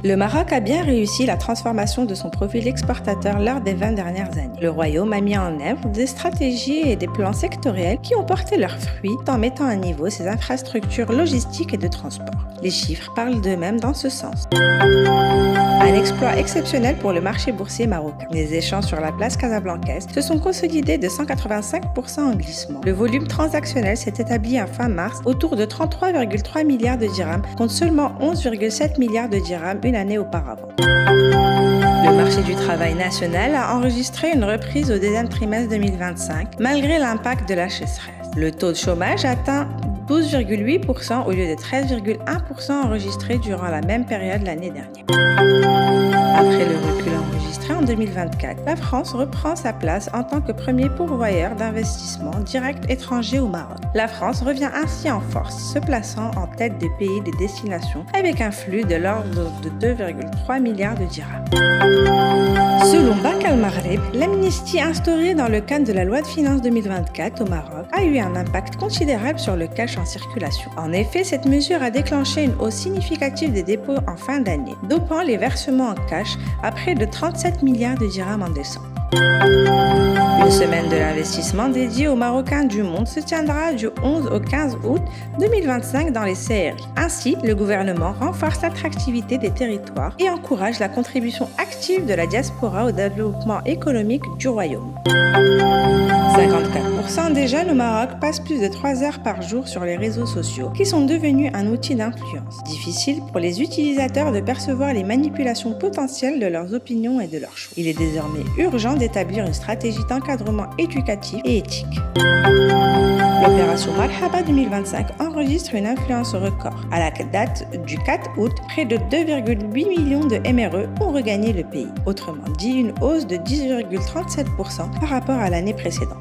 Le Maroc a bien réussi la transformation de son profil exportateur lors des 20 dernières années. Le Royaume a mis en œuvre des stratégies et des plans sectoriels qui ont porté leurs fruits en mettant à niveau ses infrastructures logistiques et de transport. Les chiffres parlent d'eux-mêmes dans ce sens. Un exploit exceptionnel pour le marché boursier marocain. Les échanges sur la place casablancaise se sont consolidés de 185% en glissement. Le volume transactionnel s'est établi à fin mars autour de 33,3 milliards de dirhams contre seulement 11,7 milliards de dirhams une année auparavant. Le marché du travail national a enregistré une reprise au deuxième trimestre 2025 malgré l'impact de la sécheresse. Le taux de chômage atteint 12,8% au lieu de 13,1% enregistré durant la même période l'année dernière. Après le recul enregistré en 2024, la France reprend sa place en tant que premier pourvoyeur d'investissements directs étrangers au Maroc. La France revient ainsi en force, se plaçant en tête des pays des destinations avec un flux de l'ordre de 2,3 milliards de dirhams. Selon Banque Al Maghreb, l'amnistie instaurée dans le cadre de la loi de finances 2024 au Maroc a eu un impact considérable sur le cash en circulation. En effet, cette mesure a déclenché une hausse significative des dépôts en fin d'année, dopant les versements en cash à près de 37 milliards de dirhams en décembre. Une semaine de l'investissement dédiée aux Marocains du monde se tiendra du 11 au 15 août 2025 dans les CRI. Ainsi, le gouvernement renforce l'attractivité des territoires et encourage la contribution active de la diaspora au développement économique du royaume. 54% des jeunes au Maroc passent plus de 3 heures par jour sur les réseaux sociaux, qui sont devenus un outil d'influence. Difficile pour les utilisateurs de percevoir les manipulations potentielles de leurs opinions et de leurs choix. Il est désormais urgent d'établir une stratégie d'encadrement éducatif et éthique. L'opération Marhaba 2025 enregistre une influence record. À la date du 4 août, près de 2,8 millions de MRE ont regagné le pays. Autrement dit, une hausse de 10,37% par rapport à l'année précédente.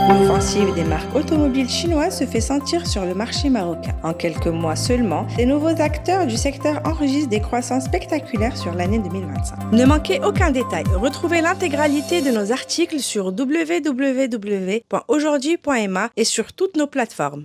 L'offensive des marques automobiles chinoises se fait sentir sur le marché marocain. En quelques mois seulement, les nouveaux acteurs du secteur enregistrent des croissances spectaculaires sur l'année 2025. Ne manquez aucun détail. Retrouvez l'intégralité de nos articles sur www.aujourd'hui.ma et sur toutes nos plateformes.